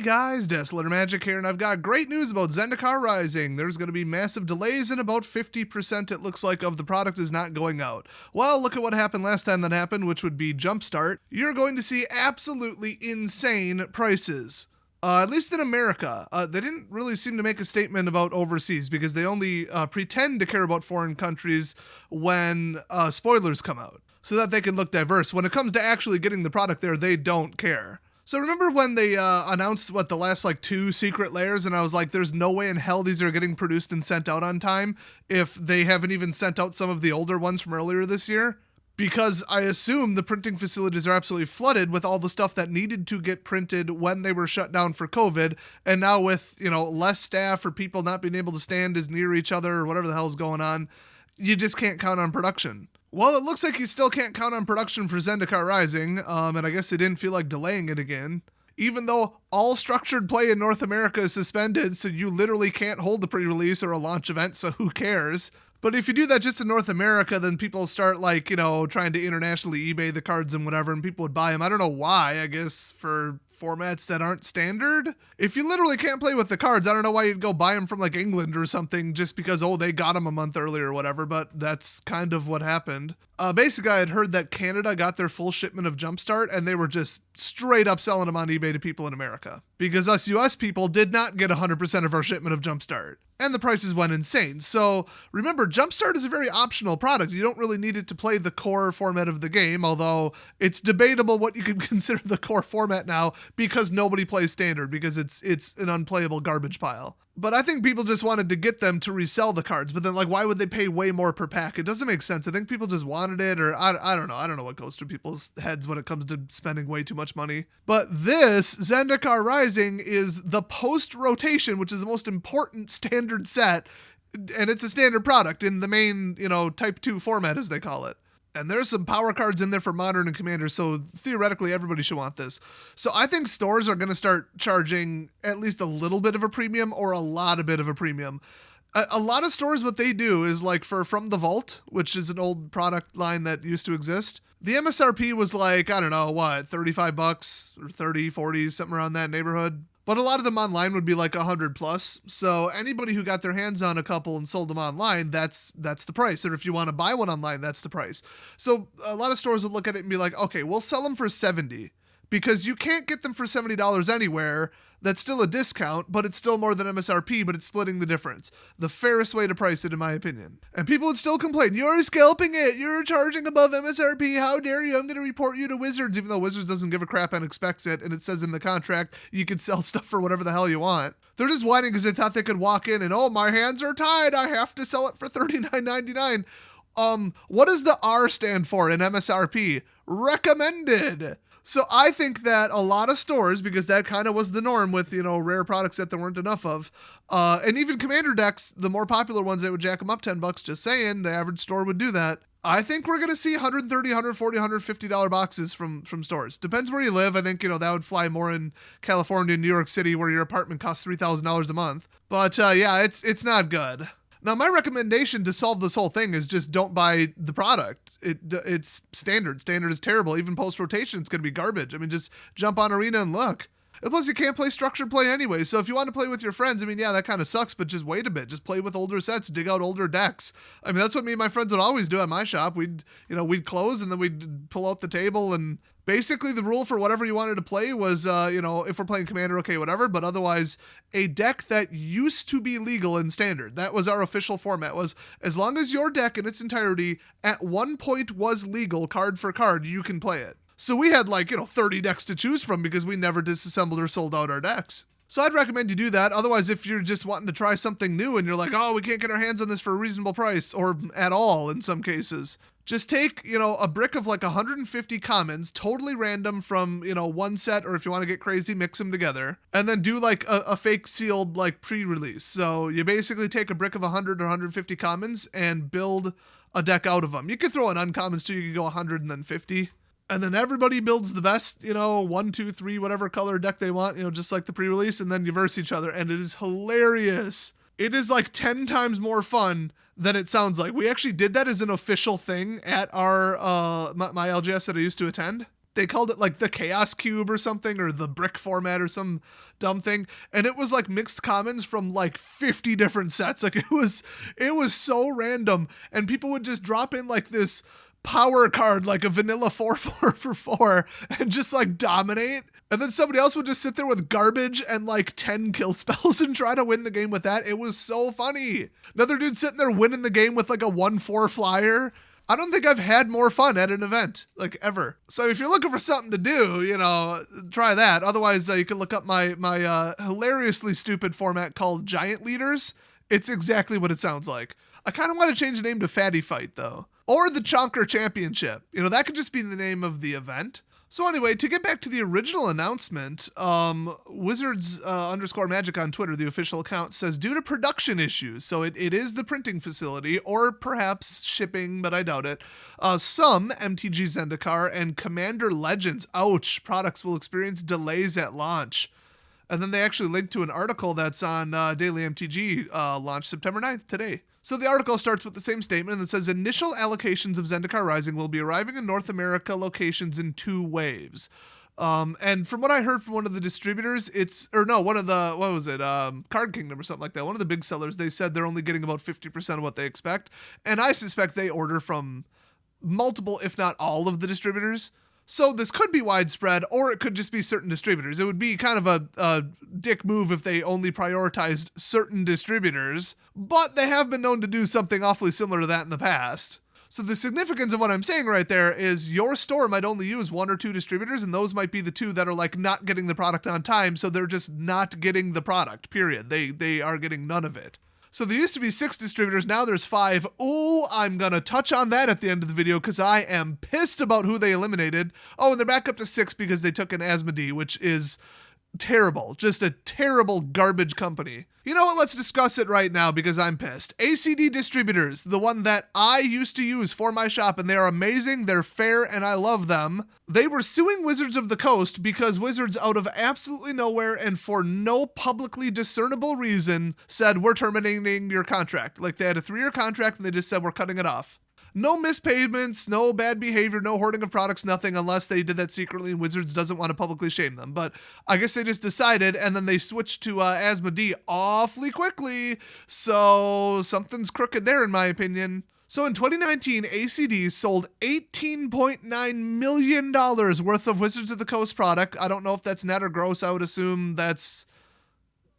Hey guys, Desolator Magic here, and I've got great news about Zendikar Rising. There's going to be massive delays, and about 50% it looks like of the product is not going out. Well, look at what happened last time that happened, which would be Jumpstart. You're going to see absolutely insane prices. At least in America. They didn't really seem to make a statement about overseas because they only pretend to care about foreign countries when spoilers come out, so that they can look diverse. When it comes to actually getting the product there, they don't care. So remember when they announced the last 2 secret layers, and I was like, there's no way in hell these are getting produced and sent out on time if they haven't even sent out some of the older ones from earlier this year? Because I assume the printing facilities are absolutely flooded with all the stuff that needed to get printed when they were shut down for COVID, and now with, less staff or people not being able to stand as near each other or whatever the hell's going on, you just can't count on production. Well, it looks like you still can't count on production for Zendikar Rising, and I guess they didn't feel like delaying it again. Even though all structured play in North America is suspended, so you literally can't hold a pre-release or a launch event, so who cares? But if you do that just in North America, then people start trying to internationally eBay the cards and whatever, and people would buy them. I don't know why, I guess for formats that aren't standard. If you literally can't play with the cards, I don't know why you'd go buy them from England or something just because, they got them a month earlier or whatever, but that's kind of what happened. Basically, I had heard that Canada got their full shipment of Jumpstart, and they were just straight up selling them on eBay to people in America. Because us US people did not get 100% of our shipment of Jumpstart. And the prices went insane. So remember, Jumpstart is a very optional product. You don't really need it to play the core format of the game, although it's debatable what you could consider the core format now because nobody plays standard, because it's an unplayable garbage pile. But I think people just wanted to get them to resell the cards. But then, why would they pay way more per pack? It doesn't make sense. I think people just wanted it, or I don't know. I don't know what goes through people's heads when it comes to spending way too much money. But this, Zendikar Rising, is the post-rotation, which is the most important standard set. And it's a standard product in the main, Type 2 format, as they call it. And there's some power cards in there for Modern and Commander, so theoretically everybody should want this. So I think stores are going to start charging at least a little bit of a premium or a lot of bit of a premium. A lot of stores, what they do is for From the Vault, which is an old product line that used to exist. The MSRP was I don't know, what, $35 or 30, 40, something around that neighborhood. But a lot of them online would be $100 plus. So anybody who got their hands on a couple and sold them online, that's the price. Or if you want to buy one online, that's the price. So a lot of stores would look at it and be like, okay, we'll sell them for $70 because you can't get them for $70 anywhere. That's still a discount, but it's still more than MSRP, but it's splitting the difference. The fairest way to price it, in my opinion. And people would still complain, you're scalping it, you're charging above MSRP, how dare you, I'm going to report you to Wizards, even though Wizards doesn't give a crap and expects it, and it says in the contract you can sell stuff for whatever the hell you want. They're just whining because they thought they could walk in and, my hands are tied, I have to sell it for $39.99. What does the R stand for in MSRP? Recommended. So I think that a lot of stores, because that kind of was the norm with, rare products that there weren't enough of, and even Commander decks, the more popular ones, they would jack them up $10, just saying, the average store would do that. I think we're going to see $130, $140, $150 boxes from stores. Depends where you live. I think, that would fly more in California and New York City where your apartment costs $3,000 a month. But yeah, it's not good. Now, my recommendation to solve this whole thing is just don't buy the product. It's standard. Standard is terrible. Even post-rotation, it's going to be garbage. I mean, just jump on Arena and look. And plus, you can't play structured play anyway. So if you want to play with your friends, yeah, that kind of sucks, but just wait a bit. Just play with older sets, dig out older decks. That's what me and my friends would always do at my shop. We'd close and then we'd pull out the table, and basically the rule for whatever you wanted to play was, if we're playing Commander, okay, whatever, but otherwise a deck that used to be legal in Standard. That was our official format, was as long as your deck in its entirety at one point was legal card for card, you can play it. So we had 30 decks to choose from because we never disassembled or sold out our decks. So I'd recommend you do that. Otherwise, if you're just wanting to try something new and you're like, we can't get our hands on this for a reasonable price, or at all in some cases, just take, a brick of 150 commons, totally random from, one set, or if you want to get crazy, mix them together, and then do a fake sealed pre-release. So you basically take a brick of 100 or 150 commons and build a deck out of them. You could throw in uncommons too. You could go 100 and then 50. And then everybody builds the best, 1, 2, 3, whatever color deck they want, just like the pre-release, and then you verse each other. And it is hilarious. It is 10 times more fun than it sounds like. We actually did that as an official thing at our my LGS that I used to attend. They called it like the Chaos Cube or something, or the brick format or some dumb thing. And it was like mixed commons from like 50 different sets. Like it was so random. And people would just drop in like this power card, like a vanilla 4/4 for 4, and just like dominate. And then somebody else would just sit there with garbage and like 10 kill spells and try to win the game with that. It was so funny. Another dude sitting there winning the game with like a 1/4 flyer. I don't think I've had more fun at an event, like ever. So if you're looking for something to do, you know, try that. Otherwise, you can look up my hilariously stupid format called Giant Leaders. It's exactly what it sounds like. I kind of want to change the name to Fatty Fight, though. Or the Chonker Championship. You know, that could just be the name of the event. So anyway, to get back to the original announcement, Wizards _ Magic on Twitter, the official account, says due to production issues, so it is the printing facility, or perhaps shipping, but I doubt it, some MTG Zendikar and Commander Legends, ouch, products will experience delays at launch. And then they actually linked to an article that's on Daily MTG, launched September 9th, today. So the article starts with the same statement that says initial allocations of Zendikar Rising will be arriving in North America locations in 2 waves. And from what I heard from one of the distributors, Card Kingdom or something like that, one of the big sellers, they said they're only getting about 50% of what they expect. And I suspect they order from multiple, if not all of the distributors. So this could be widespread, or it could just be certain distributors. It would be kind of a dick move if they only prioritized certain distributors, but they have been known to do something awfully similar to that in the past. So the significance of what I'm saying right there is your store might only use 1 or 2 distributors, and those might be the 2 that are like not getting the product on time, so they're just not getting the product, period. They are getting none of it. So there used to be 6 distributors, now there's 5. Ooh, I'm gonna touch on that at the end of the video because I am pissed about who they eliminated. Oh, and they're back up to 6 because they took an Asmodee, which is terrible. Just a terrible garbage company. You know what? Let's discuss it right now because I'm pissed. ACD Distributors, the one that I used to use for my shop, and they are amazing, they're fair, and I love them. They were suing Wizards of the Coast because Wizards, out of absolutely nowhere and for no publicly discernible reason, said, we're terminating your contract. Like, they had a 3-year contract, and they just said, we're cutting it off. No mispayments, no bad behavior, no hoarding of products, nothing, unless they did that secretly and Wizards doesn't want to publicly shame them. But I guess they just decided, and then they switched to Asmodee awfully quickly, so something's crooked there in my opinion. So in 2019, ACD sold $18.9 million worth of Wizards of the Coast product. I don't know if that's net or gross. I would assume that's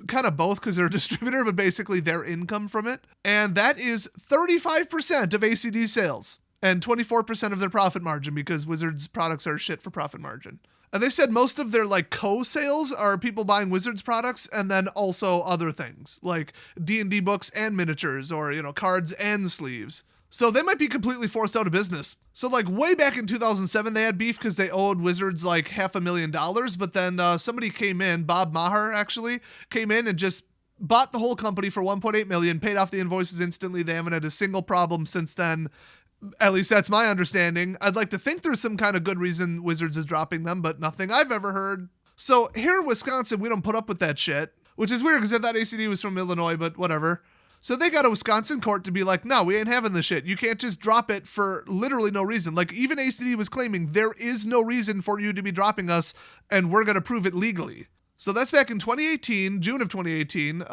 kind of both because they're a distributor, but basically their income from it. And that is 35% of ACD sales and 24% of their profit margin because Wizards products are shit for profit margin. And they said most of their like co-sales are people buying Wizards products and then also other things like D&D books and miniatures or, you know, cards and sleeves. So they might be completely forced out of business. So like way back in 2007, they had beef because they owed Wizards like $500,000. But then somebody came in, Bob Maher actually, came in and just bought the whole company for $1.8 million, paid off the invoices instantly. They haven't had a single problem since then. At least that's my understanding. I'd like to think there's some kind of good reason Wizards is dropping them, but nothing I've ever heard. So here in Wisconsin, we don't put up with that shit, which is weird because I thought ACD was from Illinois, but whatever. So they got a Wisconsin court to be like, no, we ain't having this shit. You can't just drop it for literally no reason. Like even ACD was claiming there is no reason for you to be dropping us and we're going to prove it legally. So that's back in 2018, June of 2018.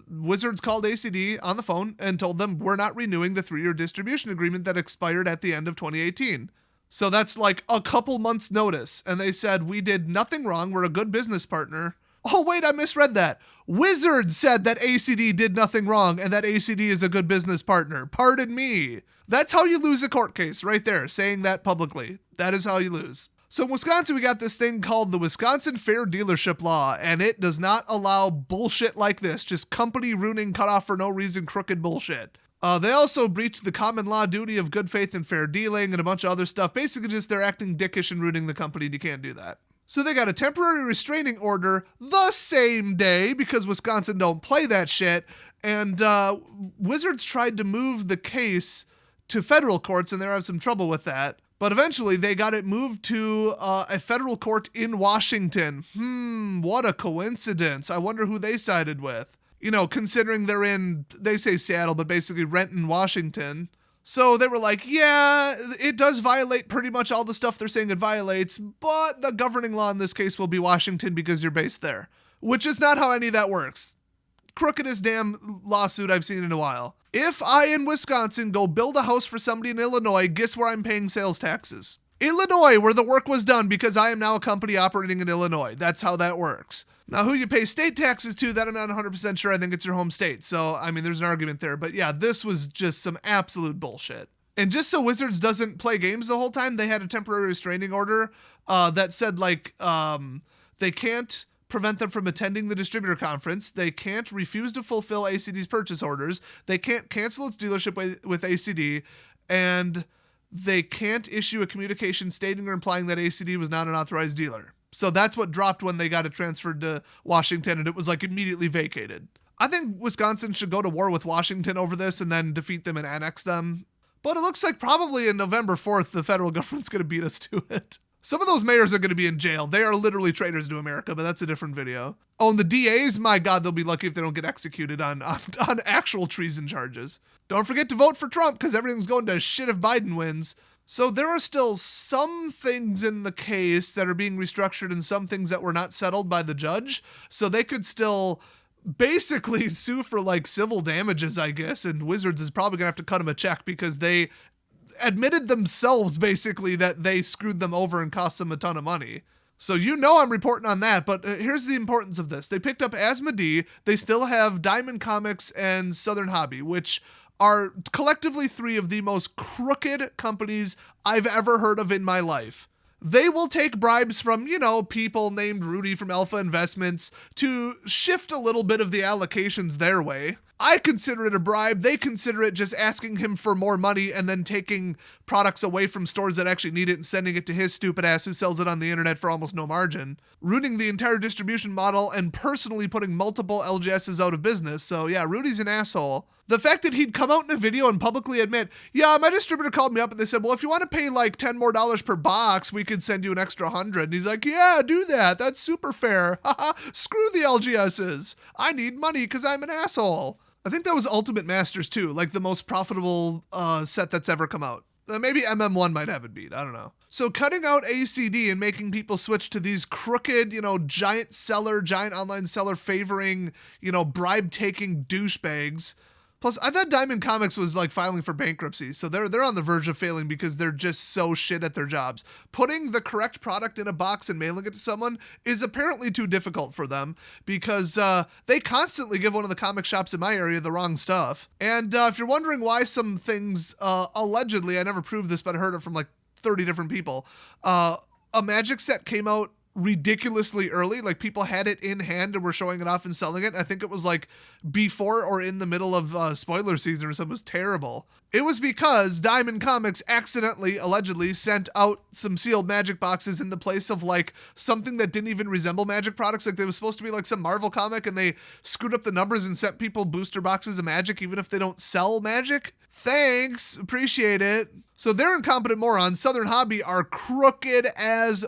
Wizards called ACD on the phone and told them we're not renewing the 3-year distribution agreement that expired at the end of 2018. So that's like a couple months notice. And they said, we did nothing wrong. We're a good business partner. Oh, wait, I misread that. Wizards said that ACD did nothing wrong and that ACD is a good business partner. Pardon me. That's how you lose a court case right there, saying that publicly. That is how you lose. So in Wisconsin, we got this thing called the Wisconsin Fair Dealership Law, and it does not allow bullshit like this, just company ruining, cut off for no reason, crooked bullshit. They also breached the common law duty of good faith and fair dealing and a bunch of other stuff. Basically just they're acting dickish and ruining the company, and you can't do that. So they got a temporary restraining order the same day because Wisconsin don't play that shit. And Wizards tried to move the case to federal courts and they're having some trouble with that. But eventually they got it moved to a federal court in Washington. What a coincidence. I wonder who they sided with. You know, considering they're in, they say Seattle, but basically Renton, Washington. So they were like, yeah, it does violate pretty much all the stuff they're saying it violates, but the governing law in this case will be Washington because you're based there, which is not how any of that works. Crookedest damn lawsuit I've seen in a while. If I in Wisconsin go build a house for somebody in Illinois, guess where I'm paying sales taxes? Illinois, where the work was done because I am now a company operating in Illinois. That's how that works. Now, who you pay state taxes to, that I'm not 100% sure. I think it's your home state. So, I mean, there's an argument there. But yeah, this was just some absolute bullshit. And just so Wizards doesn't play games the whole time, they had a temporary restraining order that said, like, they can't prevent them from attending the distributor conference. They can't refuse to fulfill ACD's purchase orders. They can't cancel its dealership with ACD. And they can't issue a communication stating or implying that ACD was not an authorized dealer. So that's what dropped when they got it transferred to Washington, and it was like immediately vacated. I think Wisconsin should go to war with Washington over this and then defeat them and annex them. But it looks like probably in November 4th, the federal government's going to beat us to it. Some of those mayors are going to be in jail. They are literally traitors to America, but that's a different video. Oh, and the DAs, my God, they'll be lucky if they don't get executed on actual treason charges. Don't forget to vote for Trump because everything's going to shit if Biden wins. So there are still some things in the case that are being restructured and some things that were not settled by the judge. So they could still basically sue for like civil damages, I guess. And Wizards is probably going to have to cut them a check because they admitted themselves basically that they screwed them over and cost them a ton of money. So you know I'm reporting on that, but here's the importance of this. They picked up Asmodee. They still have Diamond Comics and Southern Hobby, which are collectively three of the most crooked companies I've ever heard of in my life. They will take bribes from, people named Rudy from Alpha Investments to shift a little bit of the allocations their way. I consider it a bribe. They consider it just asking him for more money and then taking products away from stores that actually need it and sending it to his stupid ass who sells it on the internet for almost no margin, ruining the entire distribution model and personally putting multiple LGSs out of business. So yeah, Rudy's an asshole. The fact that he'd come out in a video and publicly admit, yeah, my distributor called me up and they said, well, if you want to pay like $10 more per box, we could send you an extra 100. And he's like, yeah, do that. That's super fair. Screw the LGSs. I need money because I'm an asshole. I think that was Ultimate Masters too, like the most profitable set that's ever come out. Maybe MM1 might have it beat. I don't know. So cutting out ACD and making people switch to these crooked, giant online seller favoring, bribe-taking douchebags. Plus, I thought Diamond Comics was like filing for bankruptcy, so they're on the verge of failing because they're just so shit at their jobs. Putting the correct product in a box and mailing it to someone is apparently too difficult for them because they constantly give one of the comic shops in my area the wrong stuff. And if you're wondering why some things, allegedly, I never proved this, but I heard it from like 30 different people, a Magic set came out ridiculously early. Like people had it in hand and were showing it off and selling it. I think it was like before or in the middle of spoiler season or something. It was terrible. It was because Diamond Comics accidentally, allegedly, sent out some sealed Magic boxes in the place of like something that didn't even resemble Magic products. Like they was supposed to be like some Marvel comic and they screwed up the numbers and sent people booster boxes of Magic even if they don't sell Magic. Thanks. Appreciate it. So they're incompetent morons. Southern Hobby are crooked as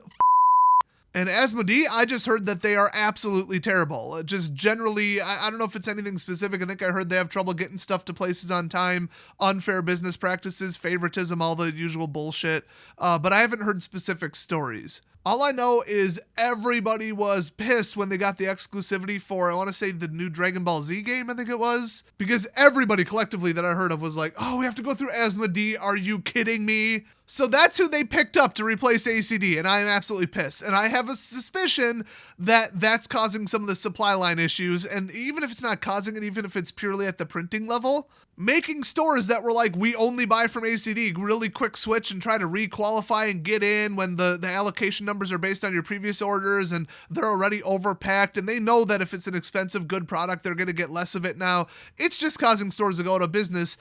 And Asmodee, I just heard that they are absolutely terrible. Just generally, I don't know if it's anything specific. I think I heard they have trouble getting stuff to places on time, unfair business practices, favoritism, all the usual bullshit. But I haven't heard specific stories. All I know is everybody was pissed when they got the exclusivity for, I want to say, the new Dragon Ball Z game, I think it was. Because everybody collectively that I heard of was like, oh, we have to go through Asmodee. Are you kidding me? So that's who they picked up to replace ACD, and I am absolutely pissed. And I have a suspicion that that's causing some of the supply line issues, and even if it's not causing it, even if it's purely at the printing level, making stores that were like, we only buy from ACD, really quick switch and try to re-qualify and get in when the allocation numbers are based on your previous orders, and they're already overpacked, and they know that if it's an expensive, good product, they're going to get less of it now. It's just causing stores to go out of business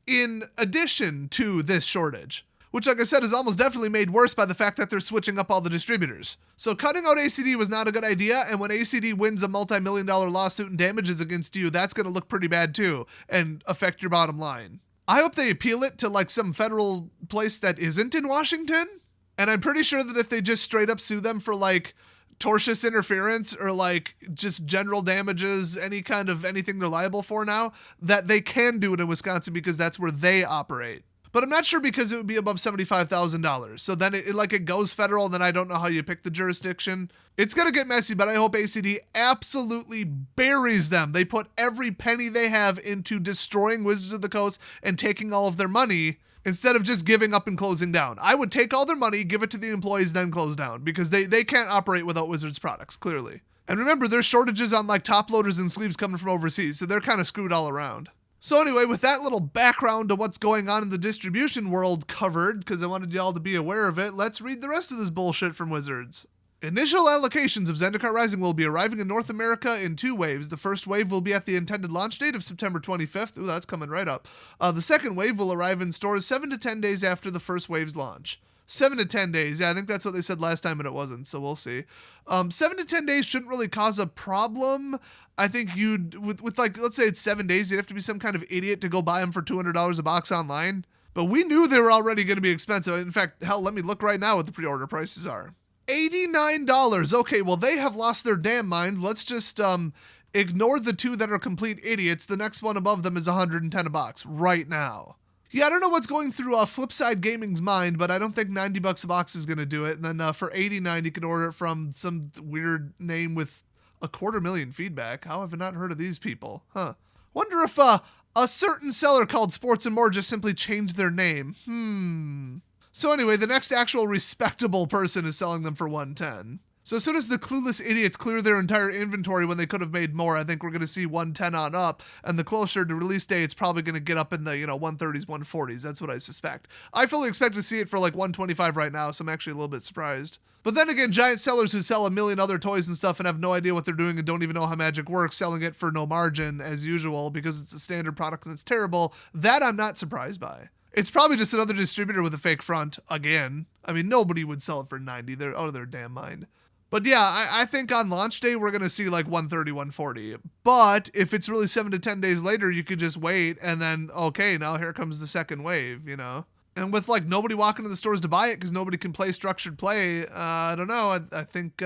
in addition to this shortage. Which, like I said, is almost definitely made worse by the fact that they're switching up all the distributors. So cutting out ACD was not a good idea, and when ACD wins a multi-million-dollar lawsuit and damages against you, that's going to look pretty bad too, and affect your bottom line. I hope they appeal it to like some federal place that isn't in Washington, and I'm pretty sure that if they just straight up sue them for like tortious interference or like just general damages, any kind of anything they're liable for now, that they can do it in Wisconsin because that's where they operate. But I'm not sure because it would be above $75,000. So then it goes federal, and then I don't know how you pick the jurisdiction. It's going to get messy, but I hope ACD absolutely buries them. They put every penny they have into destroying Wizards of the Coast and taking all of their money instead of just giving up and closing down. I would take all their money, give it to the employees, then close down because they can't operate without Wizards products, clearly. And remember, there's shortages on like top loaders and sleeves coming from overseas, so they're kind of screwed all around. So anyway, with that little background to what's going on in the distribution world covered, because I wanted y'all to be aware of it, let's read the rest of this bullshit from Wizards. Initial allocations of Zendikar Rising will be arriving in North America in 2 waves. The first wave will be at the intended launch date of September 25th. Ooh, that's coming right up. The second wave will arrive in stores 7 to 10 days after the first wave's launch. 7 to 10 days. Yeah, I think that's what they said last time, and it wasn't, so we'll see. 7 to 10 days shouldn't really cause a problem. I think with like, let's say it's 7 days, you'd have to be some kind of idiot to go buy them for $200 a box online. But we knew they were already going to be expensive. In fact, hell, let me look right now what the pre-order prices are. $89. Okay, well, they have lost their damn mind. Let's just ignore the 2 that are complete idiots. The next one above them is $110 a box right now. Yeah, I don't know what's going through Flipside Gaming's mind, but I don't think $90 a box is going to do it. And then for $89, you can order it from some weird name with 250,000 feedback. How have I not heard of these people? Huh. Wonder if a certain seller called Sports and More just simply changed their name. So anyway, the next actual respectable person is selling them for $110. So as soon as the clueless idiots clear their entire inventory when they could have made more, I think we're going to see $110 on up. And the closer to release day, it's probably going to get up in the, 130s, 140s. That's what I suspect. I fully expect to see it for like $125 right now, so I'm actually a little bit surprised. But then again, giant sellers who sell a million other toys and stuff and have no idea what they're doing and don't even know how Magic works, selling it for no margin as usual because it's a standard product and it's terrible, that I'm not surprised by. It's probably just another distributor with a fake front, again. I mean, nobody would sell it for $90. They're out of their damn mind. But yeah, I think on launch day, we're going to see like 130, 140. But if it's really 7 to 10 days later, you could just wait and then, okay, now here comes the second wave, And with like nobody walking to the stores to buy it because nobody can play structured play, I don't know. I think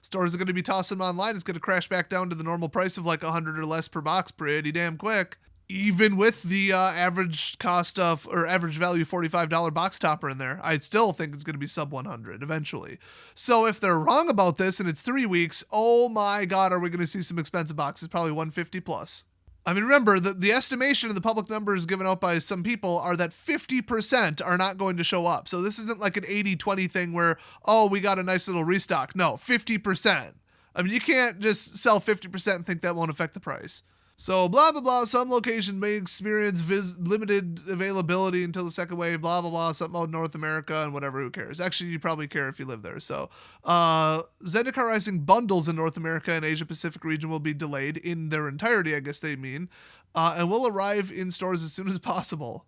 stores are going to be tossing them online. It's going to crash back down to the normal price of like 100 or less per box pretty damn quick. Even with the average cost of, or average value $45 box topper in there, I still think it's going to be sub 100 eventually. So if they're wrong about this and it's 3 weeks, oh my God, are we going to see some expensive boxes? Probably 150 plus. I mean, remember, the estimation of the public numbers given out by some people are that 50% are not going to show up. So this isn't like an 80-20 thing where, oh, we got a nice little restock. No, 50%. I mean, you can't just sell 50% and think that won't affect the price. So blah, blah, blah, some locations may experience limited availability until the second wave, blah, blah, blah, something about North America and whatever, who cares? Actually, you probably care if you live there. So Zendikar Rising bundles in North America and Asia Pacific region will be delayed in their entirety, I guess they mean, and will arrive in stores as soon as possible.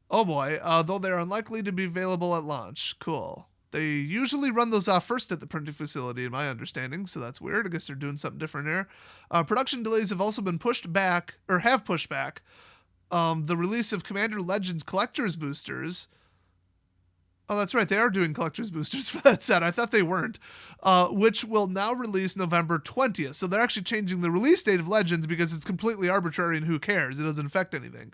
Oh boy, though they're unlikely to be available at launch. Cool. They usually run those off first at the printing facility, in my understanding, so that's weird. I guess they're doing something different there. Production delays have also been pushed back, or have pushed back, the release of Commander Legends Collector's Boosters. Oh, that's right, they are doing Collector's Boosters for that set. I thought they weren't. Which will now release November 20th. So they're actually changing the release date of Legends because it's completely arbitrary and who cares? It doesn't affect anything.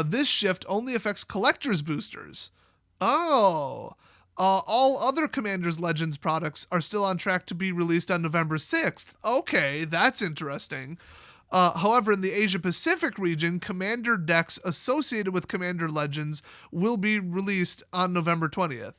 This shift only affects Collector's Boosters. Oh. All other Commander's Legends products are still on track to be released on November 6th. Okay, that's interesting. However, in the Asia Pacific region, Commander decks associated with Commander Legends will be released on November 20th.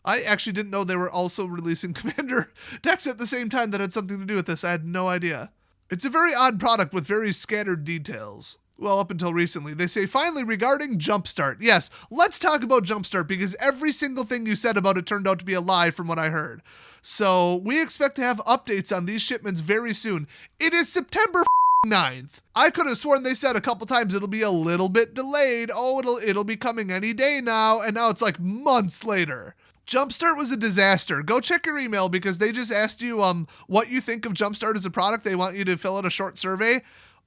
I actually didn't know they were also releasing Commander decks at the same time that had something to do with this. I had no idea. It's a very odd product with very scattered details. Well, up until recently. They say, finally, regarding Jumpstart. Yes, let's talk about Jumpstart because every single thing you said about it turned out to be a lie from what I heard. So we expect to have updates on these shipments very soon. It is September 9th. I could have sworn they said a couple times it'll be a little bit delayed. Oh, it'll be coming any day now. And now it's like months later. Jumpstart was a disaster. Go check your email because they just asked you what you think of Jumpstart as a product. They want you to fill out a short survey.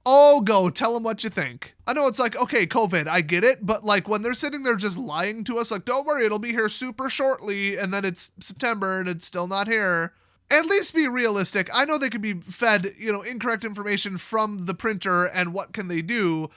Oh, go tell them what you think. I know it's like, okay, COVID, I get it. But like when they're sitting there just lying to us, like, don't worry, it'll be here super shortly. And then it's September and it's still not here. At least be realistic. I know they could be fed, incorrect information from the printer and what can they do.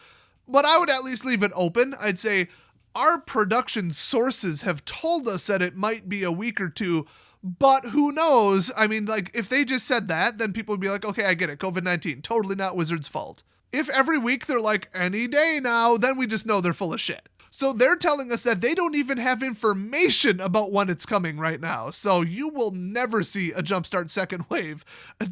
But I would at least leave it open. I'd say, our production sources have told us that it might be a week or two, but who knows? I mean, like, if they just said that, then people would be like, okay, I get it. COVID-19, totally not Wizards' fault. If every week they're like, any day now, then we just know they're full of shit. So they're telling us that they don't even have information about when it's coming right now. So you will never see a Jumpstart second wave.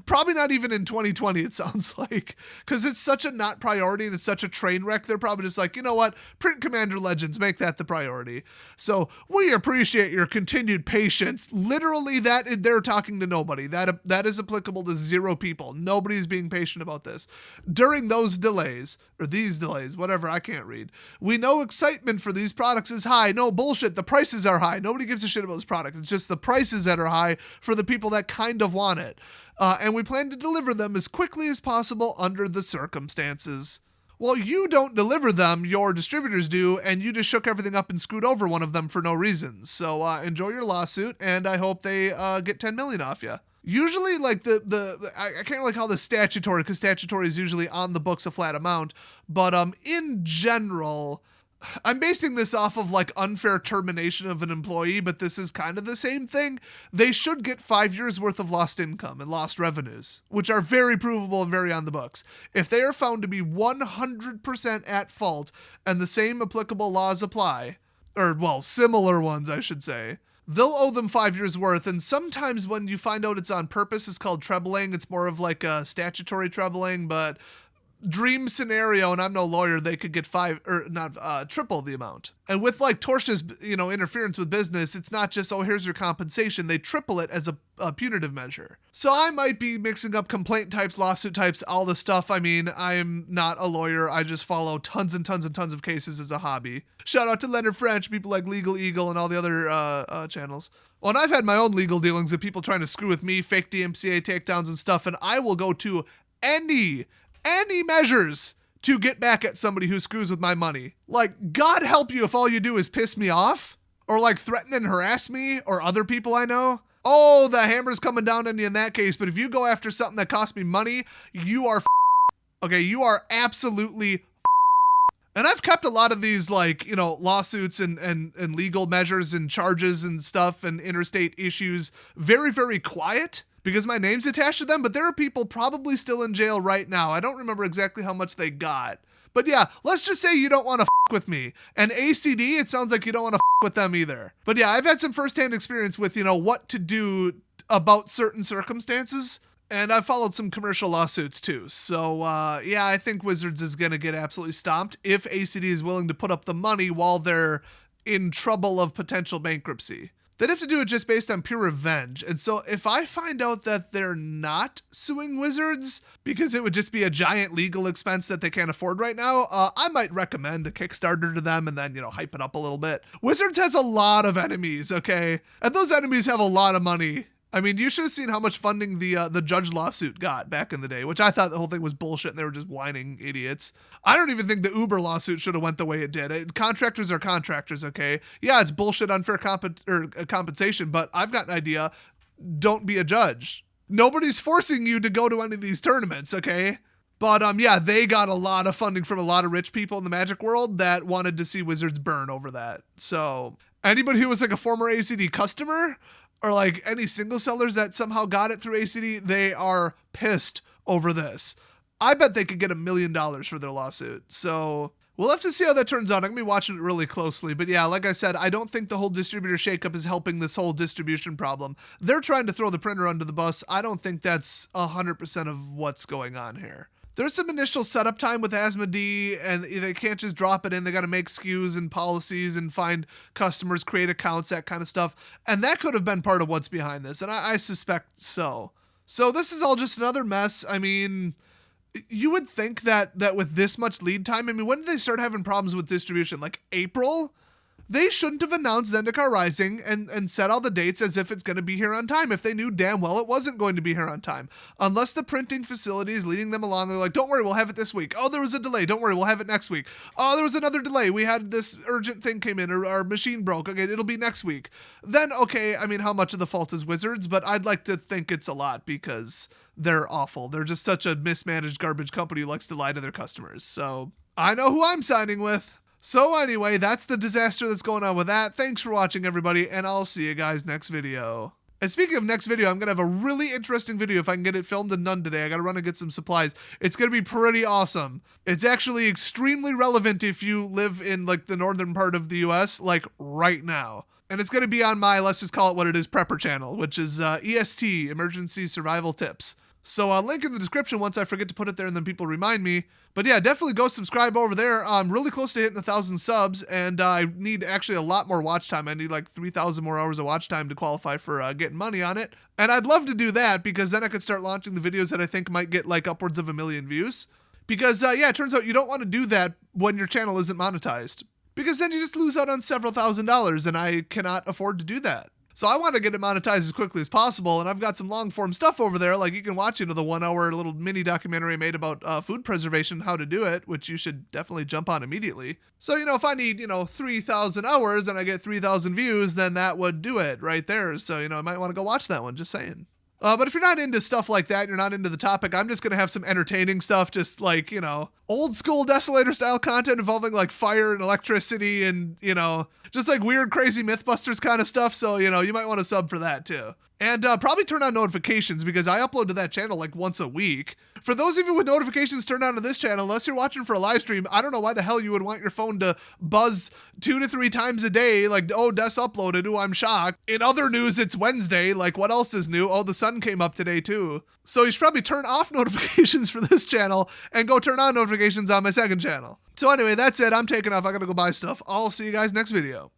Probably not even in 2020, it sounds like. Because it's such a not priority and it's such a train wreck. They're probably just like, you know what? Print Commander Legends, make that the priority. So we appreciate your continued patience. Literally, that they're talking to nobody. That is applicable to 0 people. Nobody's being patient about this. During those delays, or these delays, whatever, I can't read. We know excitement for these products is high. No bullshit. The prices are high. Nobody gives a shit about this product. It's just the prices that are high for the people that kind of want it. And we plan to deliver them as quickly as possible under the circumstances. Well, you don't deliver them, your distributors do, and you just shook everything up and screwed over one of them for no reason. So enjoy your lawsuit, and I hope they get $10 million off you. Usually, like, I can't like call this statutory, because statutory is usually on the books a flat amount, but in general, I'm basing this off of like unfair termination of an employee, but this is kind of the same thing. They should get 5 years worth of lost income and lost revenues, which are very provable and very on the books. If they are found to be 100% at fault and the same applicable laws apply, or well, similar ones, I should say, they'll owe them 5 years worth. And sometimes when you find out it's on purpose, it's called trebling. It's more of like a statutory trebling, but dream scenario, and I'm no lawyer, they could get triple the amount. And with like tortious, interference with business, it's not just, oh, here's your compensation. They triple it as a punitive measure. So I might be mixing up complaint types, lawsuit types, all this stuff. I mean, I'm not a lawyer. I just follow tons and tons and tons of cases as a hobby. Shout out to Leonard French, people like Legal Eagle and all the other channels. Well, and I've had my own legal dealings with people trying to screw with me, fake DMCA takedowns and stuff, and I will go to any measures to get back at somebody who screws with my money. Like, God help you if all you do is piss me off, or like threaten and harass me, or other people I know. Oh, the hammer's coming down on you in that case, but if you go after something that costs me money, you are okay, you are absolutely And I've kept a lot of these, like, lawsuits and legal measures and charges and stuff and interstate issues very, very quiet, because my name's attached to them, but there are people probably still in jail right now. I don't remember exactly how much they got. But yeah, let's just say you don't want to with me. And ACD, it sounds like you don't want to with them either. But yeah, I've had some firsthand experience with, what to do about certain circumstances. And I've followed some commercial lawsuits too. So yeah, I think Wizards is going to get absolutely stomped if ACD is willing to put up the money while they're in trouble of potential bankruptcy. They'd have to do it just based on pure revenge. And so if I find out that they're not suing Wizards, because it would just be a giant legal expense that they can't afford right now, I might recommend a Kickstarter to them and then, hype it up a little bit. Wizards has a lot of enemies, okay? And those enemies have a lot of money. I mean, you should have seen how much funding the Judge lawsuit got back in the day, which I thought the whole thing was bullshit and they were just whining idiots. I don't even think the Uber lawsuit should have went the way it did. Contractors are contractors, okay? Yeah, it's bullshit, unfair compensation, but I've got an idea. Don't be a judge. Nobody's forcing you to go to any of these tournaments, okay? But yeah, they got a lot of funding from a lot of rich people in the Magic world that wanted to see Wizards burn over that. So anybody who was like a former ACD customer, or like any single sellers that somehow got it through ACD, they are pissed over this. I bet they could get $1 million for their lawsuit. So we'll have to see how that turns out. I'm going to be watching it really closely. But yeah, like I said, I don't think the whole distributor shakeup is helping this whole distribution problem. They're trying to throw the printer under the bus. I don't think that's 100% of what's going on here. There's some initial setup time with Asmodee, and they can't just drop it in. They got to make SKUs and policies and find customers, create accounts, that kind of stuff. And that could have been part of what's behind this, and I suspect so. So this is all just another mess. I mean, you would think that with this much lead time, when did they start having problems with distribution? Like April? They shouldn't have announced Zendikar Rising and set all the dates as if it's going to be here on time if they knew damn well it wasn't going to be here on time. Unless the printing facility is leading them along, they're like, don't worry, we'll have it this week. Oh, there was a delay. Don't worry, we'll have it next week. Oh, there was another delay. We had this urgent thing came in, or our machine broke. Okay, it'll be next week. Then, okay, how much of the fault is Wizards? But I'd like to think it's a lot because they're awful. They're just such a mismanaged garbage company who likes to lie to their customers. So I know who I'm signing with. So anyway, that's the disaster that's going on with that. Thanks for watching, everybody, and I'll see you guys next video. And speaking of next video, I'm going to have a really interesting video if I can get it filmed and done today. I got to run and get some supplies. It's going to be pretty awesome. It's actually extremely relevant if you live in like the northern part of the US, like right now. And it's going to be on my, let's just call it what it is, prepper channel, which is EST, Emergency Survival Tips. So link in the description once I forget to put it there and then people remind me. But yeah, definitely go subscribe over there. I'm really close to hitting 1,000 subs, and I need actually a lot more watch time. I need like 3,000 more hours of watch time to qualify for getting money on it. And I'd love to do that because then I could start launching the videos that I think might get like upwards of 1 million views. Because yeah, it turns out you don't want to do that when your channel isn't monetized. Because then you just lose out on several $1,000s, and I cannot afford to do that. So I want to get it monetized as quickly as possible, and I've got some long-form stuff over there, like you can watch, the 1-hour little mini documentary I made about food preservation, how to do it, which you should definitely jump on immediately. So, if I need, 3,000 hours and I get 3,000 views, then that would do it right there. So, I might want to go watch that one, just saying. But if you're not into stuff like that, you're not into the topic, I'm just going to have some entertaining stuff, just like, old school Desolator style content involving like fire and electricity and, just like weird, crazy Mythbusters kind of stuff. So, you might want to sub for that too. And probably turn on notifications because I upload to that channel like once a week. For those of you with notifications turned on to this channel, unless you're watching for a live stream, I don't know why the hell you would want your phone to buzz 2 to 3 times a day. Like, oh, Des uploaded. Ooh, I'm shocked. In other news, it's Wednesday. Like, what else is new? Oh, the sun came up today too. So you should probably turn off notifications for this channel and go turn on notifications on my second channel. So anyway, that's it. I'm taking off. I gotta go buy stuff. I'll see you guys next video.